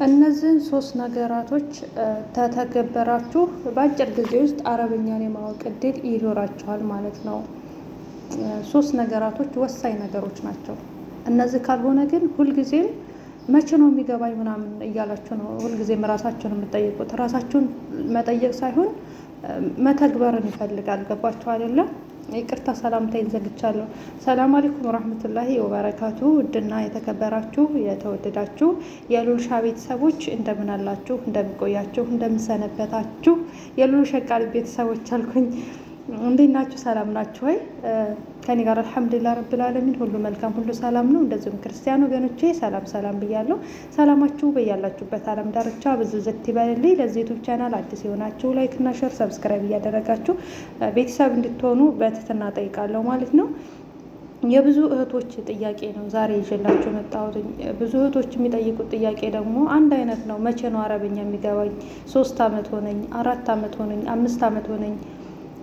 እነዚህን ሶስት ነገራቶች ተተገበራችሁ በአጭር ጊዜ ውስጥ አረብኛን የማወቅ እድል ይኖራችኋል ማለት ነው። ሶስት ነገራቶች ወሳኝ ነገሮች ናቸው። እነዚህ ካልሆነ ግን ሁልጊዜም መቼ ነው የሚገባኝ ምናምን እያላችሁ ነው ሁልጊዜም ራሳችሁን የምትጠይቁት። ራሳችሁን መጠየቅ ሳይሆን መተግበርን ይፈልጋል። ገባችሁ አይደለም? ይቅርታ ሰላምታዬን ዘግቻለሁ። ሰላም አለይኩም ወራህመቱላሂ ወበረካቱ። ውድና የተከበራችሁ የተወደዳችሁ የሉልሻ ቤተሰቦች እንደምን አላችሁ? እንደምን ቆያችሁ? እንደምን ሰነበታችሁ? የሉልሻ ቃል ቤተሰቦች አልኩኝ። እንዴት ናችሁ? ሰላም ናችሁ ወይ? ከኔ ጋር አልሐምዱሊላህ ረብል ዓለሚን ሁሉ መልካም፣ ሁሉ ሰላም ነው። እንደዚሁም ክርስቲያን ወገኖቼ ሰላም ብያለሁ። ሰላማችሁ በያላችሁበት ዓለም ዳርቻ ብዝዝት ይበልልኝ። ለዚህ ዩቲዩብ ቻናል አዲስ የሆናችሁ ላይክ እና ሼር ሰብስክራይብ እያደረጋችሁ ቤተሰብ እንድትሆኑ በትህትና ጠይቃለሁ ማለት ነው። የብዙ እህቶች ጥያቄ ነው ዛሬ ይዤላችሁ መጣሁት። ብዙ እህቶች የሚጠይቁት ጥያቄ ደግሞ አንድ አይነት ነው። መቼ ነው አረበኛ የሚገባኝ? 3 ዓመት ሆነኝ፣ 4 ዓመት ሆነኝ፣ 5 ዓመት ሆነኝ።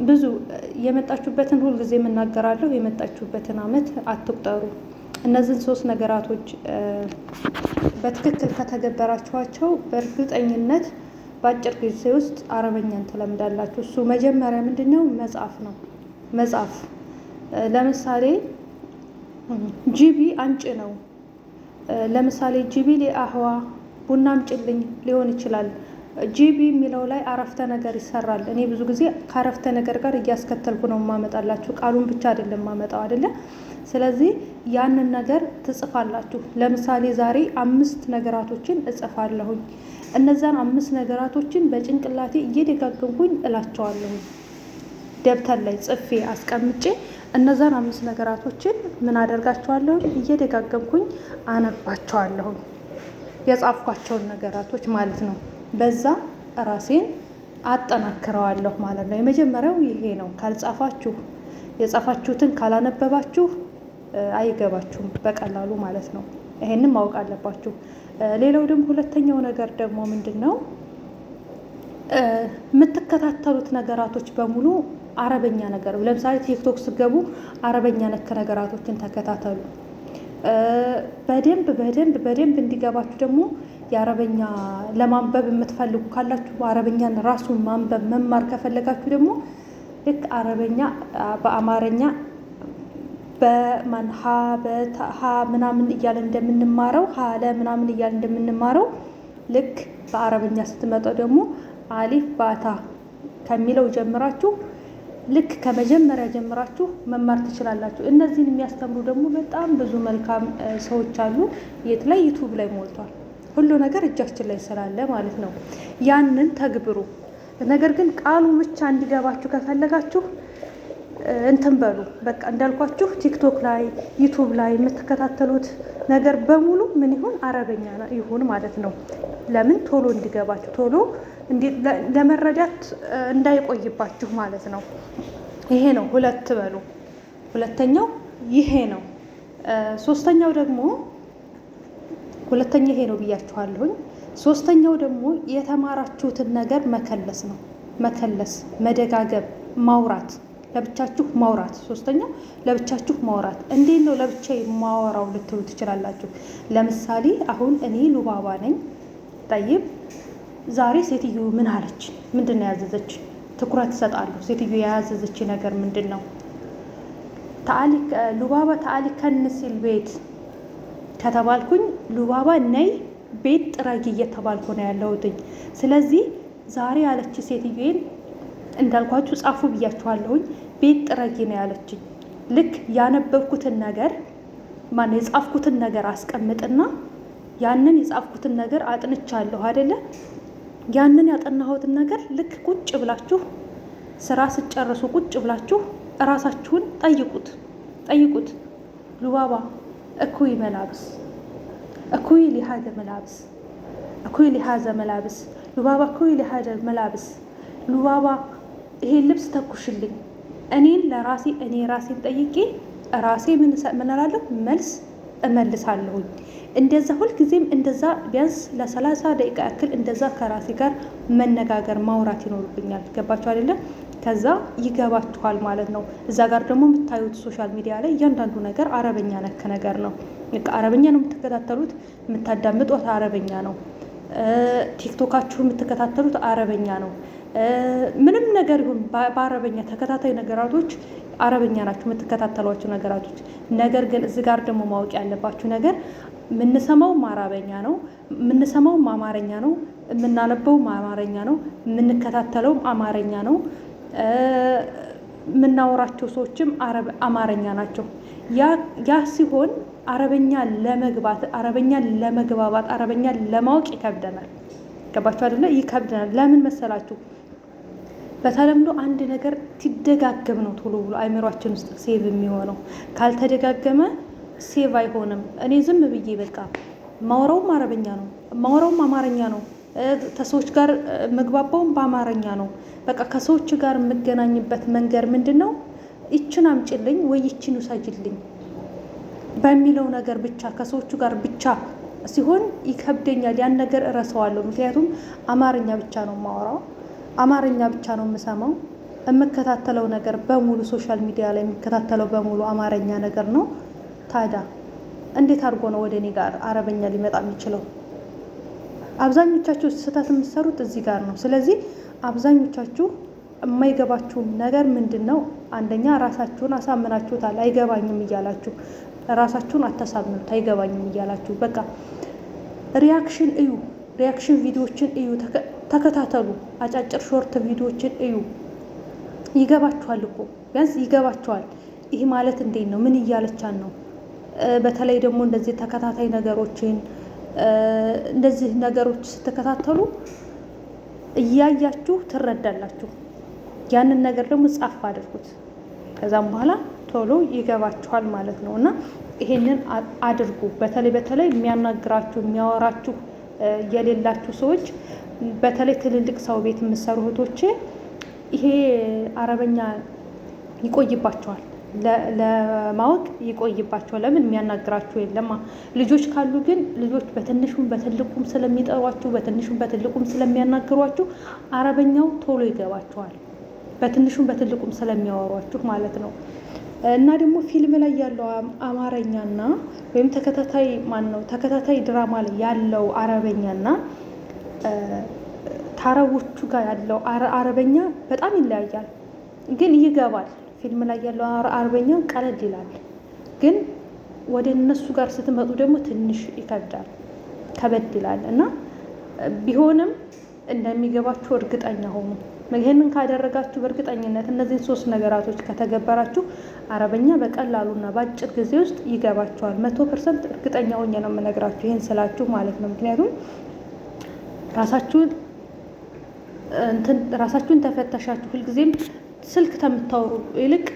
ብዙ የመጣችሁበትን ሁልጊዜ የምናገራለሁ፣ የመጣችሁበትን አመት አትቁጠሩ። እነዚህን ሶስት ነገራቶች በትክክል ከተገበራችኋቸው በእርግጠኝነት በአጭር ጊዜ ውስጥ አረበኛን ትለምዳላችሁ። እሱ መጀመሪያ ምንድን ነው? መጻፍ ነው። መጻፍ ለምሳሌ ጂቢ አንጭ ነው። ለምሳሌ ጂቢ ሊአህዋ ቡና አምጭልኝ ሊሆን ይችላል። ጂቢ የሚለው ላይ አረፍተ ነገር ይሰራል። እኔ ብዙ ጊዜ ከአረፍተ ነገር ጋር እያስከተልኩ ነው የማመጣላችሁ። ቃሉን ብቻ አይደለም የማመጣው አይደለ? ስለዚህ ያንን ነገር ትጽፋላችሁ። ለምሳሌ ዛሬ 5 ነገራቶችን እጽፋለሁኝ። እነዛን 5 ነገራቶችን በጭንቅላቴ እየደጋገምኩኝ እላቸዋለሁ። ደብተር ላይ ጽፌ አስቀምጬ እነዛን 5 ነገራቶችን ምን አደርጋቸዋለሁ? እየደጋገምኩኝ አነባቸዋለሁ። የጻፍኳቸውን ነገራቶች ማለት ነው። በዛ ራሴን አጠናክረዋለሁ ማለት ነው። የመጀመሪያው ይሄ ነው። ካልጻፋችሁ፣ የጻፋችሁትን ካላነበባችሁ አይገባችሁም በቀላሉ ማለት ነው። ይሄንን ማወቅ አለባችሁ። ሌላው ደግሞ ሁለተኛው ነገር ደግሞ ምንድን ነው? የምትከታተሉት ነገራቶች በሙሉ አረበኛ ነገር። ለምሳሌ ቲክቶክ ስገቡ አረበኛ ነክ ነገራቶችን ተከታተሉ። በደንብ እንዲገባችሁ ደግሞ የአረበኛ ለማንበብ የምትፈልጉ ካላችሁ አረበኛን ራሱን ማንበብ መማር ከፈለጋችሁ ደግሞ ልክ አረበኛ በአማርኛ በመንሃ በተሃ ምናምን እያለ እንደምንማረው ሀለ ምናምን እያለ እንደምንማረው ልክ በአረበኛ ስትመጣው ደግሞ አሊፍ ባታ ከሚለው ጀምራችሁ ልክ ከመጀመሪያ ጀምራችሁ መማር ትችላላችሁ። እነዚህን የሚያስተምሩ ደግሞ በጣም ብዙ መልካም ሰዎች አሉ። የት ላይ? ዩቱብ ላይ ሞልቷል። ሁሉ ነገር እጃችን ላይ ስላለ ማለት ነው። ያንን ተግብሩ። ነገር ግን ቃሉ ብቻ እንዲገባችሁ ከፈለጋችሁ እንትን በሉ። በቃ እንዳልኳችሁ ቲክቶክ ላይ ዩቱብ ላይ የምትከታተሉት ነገር በሙሉ ምን ይሁን? አረበኛ ይሁን ማለት ነው። ለምን? ቶሎ እንዲገባችሁ፣ ቶሎ ለመረዳት እንዳይቆይባችሁ ማለት ነው። ይሄ ነው 2 በሉ። ሁለተኛው ይሄ ነው። ሶስተኛው ደግሞ ሁለተኛ ይሄ ነው ብያችኋለሁኝ። ሶስተኛው ደግሞ የተማራችሁትን ነገር መከለስ ነው። መከለስ፣ መደጋገም፣ ማውራት፣ ለብቻችሁ ማውራት። ሶስተኛው ለብቻችሁ ማውራት። እንዴት ነው ለብቻ ማወራው ልትሉ ትችላላችሁ። ለምሳሌ አሁን እኔ ሉባባ ነኝ። ጠይብ ዛሬ ሴትዮ ምን አለች? ምንድን ነው ያዘዘች? ትኩረት እሰጣለሁ። ሴትዮ የያዘዘች ነገር ምንድን ነው? ሉባባ ተአሊ ከንሲል ቤት ከተባልኩኝ ሉባባ ነይ ቤት ጥረጊ እየተባልኩ ነው ያለሁትኝ። ስለዚህ ዛሬ ያለች ሴትዮን እንዳልኳችሁ ጻፉ ብያችኋለሁኝ። ቤት ጥረጊ ነው ያለችኝ። ልክ ያነበብኩትን ነገር የጻፍኩትን ነገር አስቀምጥና ያንን የጻፍኩትን ነገር አጥንቻለሁ አይደለ? ያንን ያጠናሁትን ነገር ልክ ቁጭ ብላችሁ ስራ ስጨርሱ ቁጭ ብላችሁ እራሳችሁን ጠይቁት። ሉባባ እኩይ መላብስ እኩይ ሊሃዘ መላብስ እኩይ ሊሃዘ መላብስ ሉባባ እኩይ ሊሃዘ መላብስ ሉባባ ይሄ ልብስ ተኩሽልኝ። እኔ ራሴን ጠይቄ ራሴ ምን እላለሁ? መልስ እመልሳለሁኝ። እንደዛ ሁልጊዜም እንደዛ ቢያንስ ለ30 ደቂቃ ያክል እንደዛ ከራሴ ጋር መነጋገር ማውራት ይኖርብኛል። ገባችሁ አይደለም? ከዛ ይገባችኋል ማለት ነው። እዛ ጋር ደግሞ የምታዩት ሶሻል ሚዲያ ላይ እያንዳንዱ ነገር አረበኛ ነክ ነገር ነው። አረበኛ ነው የምትከታተሉት፣ የምታዳምጡት አረበኛ ነው። ቲክቶካችሁ የምትከታተሉት አረበኛ ነው። ምንም ነገር ይሁን በአረበኛ ተከታታይ ነገራቶች አረበኛ ናቸው የምትከታተሏቸው ነገራቶች። ነገር ግን እዚህ ጋር ደግሞ ማወቅ ያለባችሁ ነገር የምንሰማውም አረበኛ ነው፣ የምንሰማውም አማርኛ ነው፣ የምናነበውም አማርኛ ነው፣ የምንከታተለውም አማርኛ ነው። የምናወራቸው ሰዎችም አማርኛ ናቸው። ያ ሲሆን አረበኛ ለመግባባት አረበኛ ለማወቅ ይከብደናል። ገባችሁ አይደለ? ይከብደናል። ለምን መሰላችሁ? በተለምዶ አንድ ነገር ሲደጋገም ነው ቶሎ ብሎ አይምሯችን ውስጥ ሴቭ የሚሆነው። ካልተደጋገመ ሴቭ አይሆንም። እኔ ዝም ብዬ በቃ ማወራውም አረበኛ ነው፣ ማወራውም አማርኛ ነው፣ ከሰዎች ጋር መግባባውም በአማርኛ ነው። በቃ ከሰዎች ጋር የምገናኝበት መንገድ ምንድን ነው? ይችን አምጪልኝ ወይ ይችን ውሰጅልኝ በሚለው ነገር ብቻ ከሰዎቹ ጋር ብቻ ሲሆን ይከብደኛል። ያን ነገር እረሳዋለሁ። ምክንያቱም አማርኛ ብቻ ነው የማወራው፣ አማርኛ ብቻ ነው የምሰማው። የምከታተለው ነገር በሙሉ ሶሻል ሚዲያ ላይ የምከታተለው በሙሉ አማርኛ ነገር ነው። ታዲያ እንዴት አድርጎ ነው ወደ እኔ ጋር አረበኛ ሊመጣ የሚችለው? አብዛኞቻችሁ ስህተት የምትሰሩት እዚህ ጋር ነው። ስለዚህ አብዛኞቻችሁ የማይገባችሁ ነገር ምንድን ነው? አንደኛ ራሳችሁን አሳምናችሁታል። አይገባኝም እያላችሁ ራሳችሁን አታሳምኑት። አይገባኝም እያላችሁ በቃ ሪያክሽን እዩ፣ ሪያክሽን ቪዲዮዎችን እዩ፣ ተከታተሉ። አጫጭር ሾርት ቪዲዮዎችን እዩ። ይገባችኋል እኮ ቢያንስ ይገባችኋል። ይህ ማለት እንዴት ነው? ምን እያለቻን ነው? በተለይ ደግሞ እንደዚህ ተከታታይ ነገሮችን እንደዚህ ነገሮች ስትከታተሉ እያያችሁ ትረዳላችሁ። ያንን ነገር ደግሞ ጻፍ አድርጉት። ከዛም በኋላ ቶሎ ይገባችኋል ማለት ነው። እና ይሄንን አድርጉ። በተለይ የሚያናግራችሁ የሚያወራችሁ የሌላችሁ ሰዎች፣ በተለይ ትልልቅ ሰው ቤት የምትሰሩ እህቶቼ ይሄ አረበኛ ይቆይባቸዋል፣ ለማወቅ ይቆይባቸዋል። ለምን? የሚያናግራችሁ የለማ። ልጆች ካሉ ግን ልጆች በትንሹም በትልቁም ስለሚጠሯችሁ፣ በትንሹም በትልቁም ስለሚያናግሯችሁ አረበኛው ቶሎ ይገባችኋል። በትንሹም በትልቁም ስለሚያወሯችሁ ማለት ነው። እና ደግሞ ፊልም ላይ ያለው አማርኛና ወይም ተከታታይ ድራማ ላይ ያለው አረበኛና ታረቦቹ ጋር ያለው አረበኛ በጣም ይለያያል፣ ግን ይገባል። ፊልም ላይ ያለው አረበኛ ቀለል ይላል፣ ግን ወደ እነሱ ጋር ስትመጡ ደግሞ ትንሽ ይከብዳል፣ ከበድ ይላል። እና ቢሆንም እንደሚገባችሁ እርግጠኛ ሆኑ። ይህንን ካደረጋችሁ በእርግጠኝነት እነዚህን 3 ነገራቶች ከተገበራችሁ አረበኛ በቀላሉና በአጭር ጊዜ ውስጥ ይገባችኋል። 100% እርግጠኛ ሆኜ ነው የምነግራችሁ፣ ይህን ስላችሁ ማለት ነው። ምክንያቱም ራሳችሁን ተፈተሻችሁ ሁልጊዜም ስልክ ከምታወሩ ይልቅ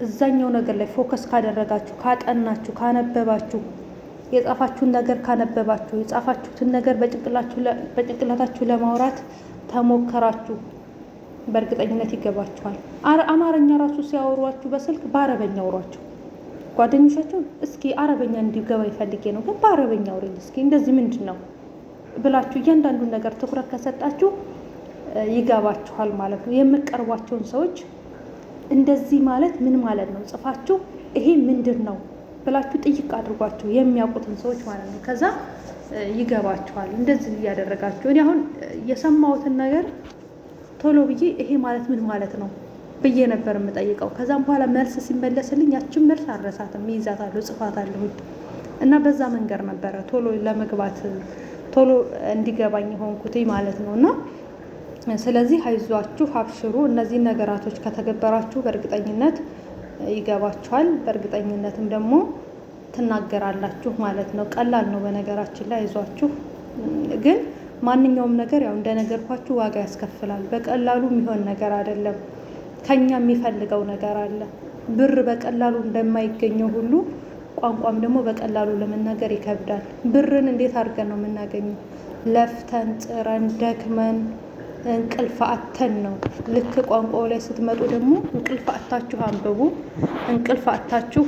እዛኛው ነገር ላይ ፎከስ ካደረጋችሁ፣ ካጠናችሁ፣ ካነበባችሁ፣ የጻፋችሁን ነገር ካነበባችሁ፣ የጻፋችሁትን ነገር በጭንቅላታችሁ ለማውራት ተሞከራችሁ፣ በእርግጠኝነት ይገባችኋል። አማርኛ ራሱ ሲያወሯችሁ በስልክ በአረበኛ አውሯቸው። ጓደኞቻችሁን እስኪ አረበኛ እንዲገባ ይፈልጌ ነው ግን በአረበኛ አውሪኝ እስኪ እንደዚህ ምንድን ነው ብላችሁ እያንዳንዱን ነገር ትኩረት ከሰጣችሁ ይገባችኋል ማለት ነው። የምትቀርቧቸውን ሰዎች እንደዚህ ማለት ምን ማለት ነው ጽፋችሁ ይሄ ምንድን ነው ብላችሁ ጥይቅ አድርጓቸው፣ የሚያውቁትን ሰዎች ማለት ነው። ከዛ ይገባችኋል። እንደዚህ እያደረጋችሁ እኔ አሁን የሰማሁትን ነገር ቶሎ ብዬ ይሄ ማለት ምን ማለት ነው ብዬ ነበር የምጠይቀው። ከዛም በኋላ መልስ ሲመለስልኝ ያችን መልስ አረሳትም፣ ይይዛታለሁ፣ ጽፋታለሁ። እና በዛ መንገድ ነበረ ቶሎ ለመግባት ቶሎ እንዲገባኝ ሆንኩት ማለት ነው። እና ስለዚህ አይዟችሁ፣ አብሽሩ። እነዚህ ነገራቶች ከተገበራችሁ በእርግጠኝነት ይገባችኋል፣ በእርግጠኝነትም ደግሞ ትናገራላችሁ ማለት ነው። ቀላል ነው በነገራችን ላይ አይዟችሁ። ግን ማንኛውም ነገር ያው እንደነገርኳችሁ ዋጋ ያስከፍላል። በቀላሉ የሚሆን ነገር አይደለም። ከኛ የሚፈልገው ነገር አለ። ብር በቀላሉ እንደማይገኘው ሁሉ ቋንቋም ደግሞ በቀላሉ ለመናገር ይከብዳል። ብርን እንዴት አድርገን ነው የምናገኘው? ለፍተን ጥረን ደክመን እንቅልፍ አተን ነው። ልክ ቋንቋው ላይ ስትመጡ ደግሞ እንቅልፍ አታችሁ አንብቡ፣ እንቅልፍ አታችሁ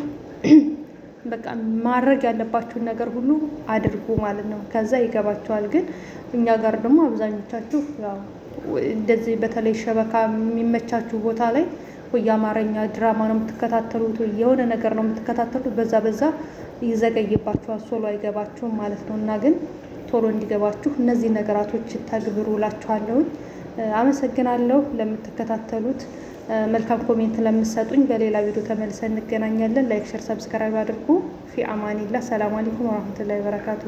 በቃ ማድረግ ያለባችሁን ነገር ሁሉ አድርጉ ማለት ነው። ከዛ ይገባችኋል። ግን እኛ ጋር ደግሞ አብዛኞቻችሁ ያው እንደዚህ በተለይ ሸበካ የሚመቻችሁ ቦታ ላይ ወይ የአማርኛ ድራማ ነው የምትከታተሉት ወይ የሆነ ነገር ነው የምትከታተሉት፣ በዛ ይዘገይባችኋል፣ ቶሎ አይገባችሁም ማለት ነው። እና ግን ቶሎ እንዲገባችሁ እነዚህ ነገራቶች ተግብሩ እላችኋለሁ። አመሰግናለሁ ለምትከታተሉት፣ መልካም ኮሜንት ለምትሰጡኝ። በሌላ ቪዲዮ ተመልሰን እንገናኛለን። ላይክ፣ ሸር፣ ሰብስክራይብ አድርጉ። ፊ አማኒላ። ሰላም አለይኩም ወራህመቱላሂ ወበረካቱ።